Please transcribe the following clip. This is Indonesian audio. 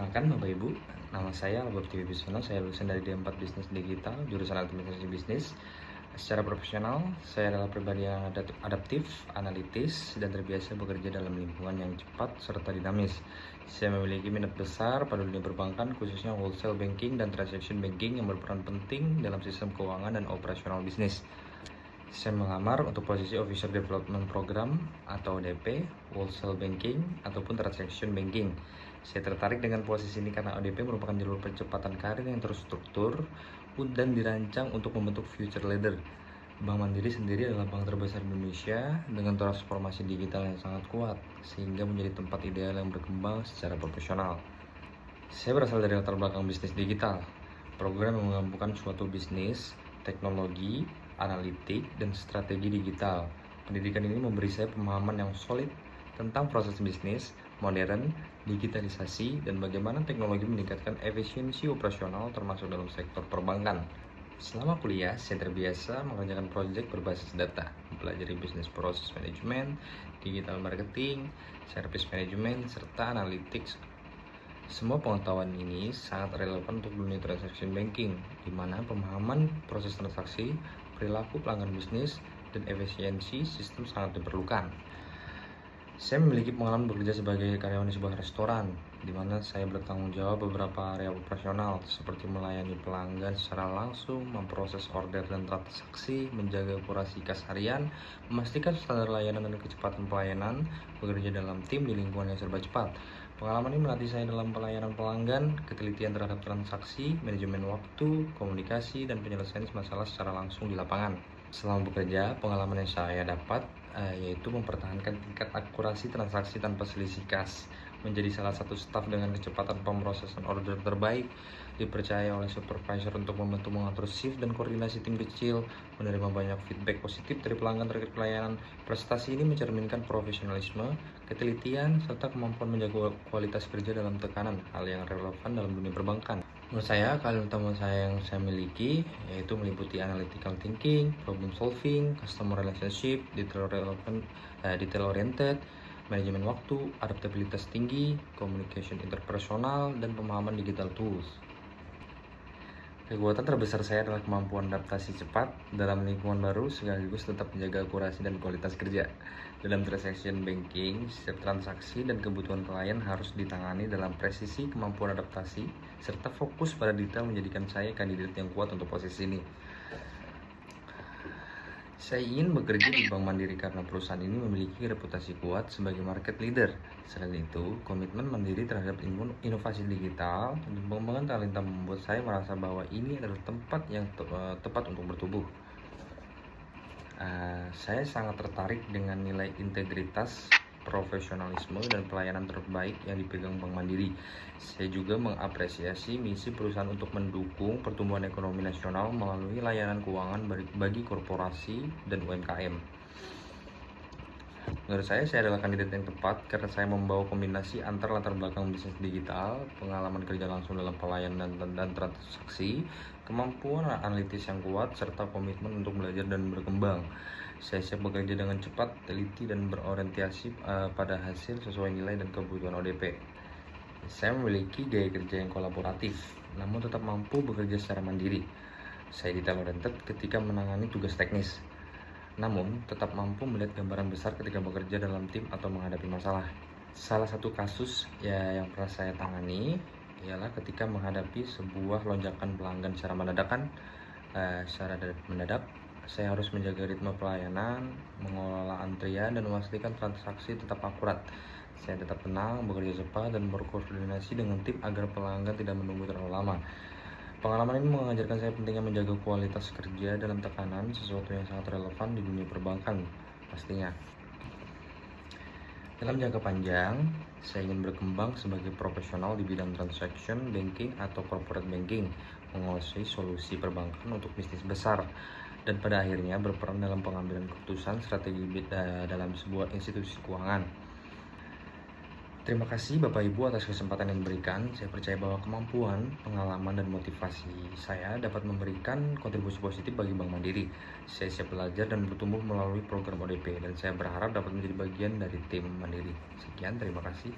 Perkenalkan Bapak Ibu, nama saya Albert Tiwi Biswono, saya lulusan dari D4 Bisnis Digital, jurusan Administrasi Bisnis. Secara profesional, saya adalah pribadi yang adaptif, analitis, dan terbiasa bekerja dalam lingkungan yang cepat serta dinamis. Saya memiliki minat besar pada dunia perbankan, khususnya wholesale banking dan transaction banking yang berperan penting dalam sistem keuangan dan operasional bisnis. Saya melamar untuk posisi Officer Development Program atau ODP, Wholesale Banking, ataupun Transaction Banking. Saya tertarik dengan posisi ini karena ODP merupakan jalur percepatan karir yang terstruktur dan dirancang untuk membentuk future leader. Bank Mandiri sendiri adalah bank terbesar di Indonesia dengan transformasi digital yang sangat kuat, sehingga menjadi tempat ideal yang berkembang secara profesional. Saya berasal dari latar belakang bisnis digital, program yang menggabungkan suatu bisnis, teknologi, analitik, dan strategi digital. Pendidikan ini memberi saya pemahaman yang solid tentang proses bisnis, modern, digitalisasi, dan bagaimana teknologi meningkatkan efisiensi operasional termasuk dalam sektor perbankan. Selama kuliah, saya terbiasa mengerjakan proyek berbasis data, mempelajari bisnis proses manajemen, digital marketing, service management, serta analytics. Semua pengetahuan ini sangat relevan untuk dunia transaction banking, di mana pemahaman proses transaksi, perilaku pelanggan bisnis, dan efisiensi sistem sangat diperlukan. Saya memiliki pengalaman bekerja sebagai karyawan di sebuah restoran, di mana saya bertanggung jawab beberapa area operasional, seperti melayani pelanggan secara langsung, memproses order dan transaksi, menjaga akurasi kas harian, memastikan standar layanan dan kecepatan pelayanan, bekerja dalam tim di lingkungan yang serba cepat. Pengalaman ini melatih saya dalam pelayanan pelanggan, ketelitian terhadap transaksi, manajemen waktu, komunikasi, dan penyelesaian masalah secara langsung di lapangan. Selama bekerja, pengalaman yang saya dapat yaitu mempertahankan tingkat akurasi transaksi tanpa selisih kas, menjadi salah satu staf dengan kecepatan pemrosesan order terbaik, dipercaya oleh supervisor untuk membantu mengatur shift dan koordinasi tim kecil, menerima banyak feedback positif dari pelanggan terkait pelayanan. Prestasi ini mencerminkan profesionalisme, ketelitian, serta kemampuan menjaga kualitas kerja dalam tekanan, hal yang relevan dalam dunia perbankan. Menurut saya, keahlian utama saya yang saya miliki yaitu meliputi analytical thinking, problem solving, customer relationship, detail oriented, manajemen waktu, adaptabilitas tinggi, communication interpersonal, dan pemahaman digital tools. Kekuatan terbesar saya adalah kemampuan adaptasi cepat dalam lingkungan baru sekaligus tetap menjaga akurasi dan kualitas kerja. Dalam transaction banking, setiap transaksi dan kebutuhan klien harus ditangani dalam presisi, kemampuan adaptasi, serta fokus pada detail menjadikan saya kandidat yang kuat untuk posisi ini. Saya ingin bekerja di Bank Mandiri karena perusahaan ini memiliki reputasi kuat sebagai market leader. Selain itu, komitmen Mandiri terhadap inovasi digital dan pengembangan talenta membuat saya merasa bahwa ini adalah tempat yang tepat untuk bertumbuh. Saya sangat tertarik dengan nilai integritas, profesionalisme, dan pelayanan terbaik yang dipegang Bank Mandiri. Saya juga mengapresiasi misi perusahaan untuk mendukung pertumbuhan ekonomi nasional melalui layanan keuangan bagi korporasi dan UMKM. Menurut saya adalah kandidat yang tepat karena saya membawa kombinasi antara latar belakang bisnis digital, pengalaman kerja langsung dalam pelayanan dan transaksi, kemampuan analitis yang kuat, serta komitmen untuk belajar dan berkembang. Saya siap bekerja dengan cepat, teliti, dan berorientasi pada hasil sesuai nilai dan kebutuhan ODP. Saya memiliki gaya kerja yang kolaboratif, namun tetap mampu bekerja secara mandiri. Saya detail oriented ketika menangani tugas teknis, namun tetap mampu melihat gambaran besar ketika bekerja dalam tim atau menghadapi masalah. Salah satu kasus yang pernah saya tangani ialah ketika menghadapi sebuah lonjakan pelanggan secara mendadak. Saya harus menjaga ritme pelayanan, mengelola antrian, dan memastikan transaksi tetap akurat. Saya tetap tenang, bekerja cepat, dan berkoordinasi dengan tim agar pelanggan tidak menunggu terlalu lama. Pengalaman ini mengajarkan saya pentingnya menjaga kualitas kerja dalam tekanan, sesuatu yang sangat relevan di dunia perbankan pastinya. Dalam jangka panjang, saya ingin berkembang sebagai profesional di bidang transaction banking atau corporate banking, menguasai solusi perbankan untuk bisnis besar, dan pada akhirnya berperan dalam pengambilan keputusan strategi dalam sebuah institusi keuangan. Terima kasih Bapak Ibu atas kesempatan yang diberikan. Saya percaya bahwa kemampuan, pengalaman, dan motivasi saya dapat memberikan kontribusi positif bagi Bank Mandiri. Saya siap belajar dan bertumbuh melalui program ODP, dan saya berharap dapat menjadi bagian dari tim Mandiri. Sekian, terima kasih.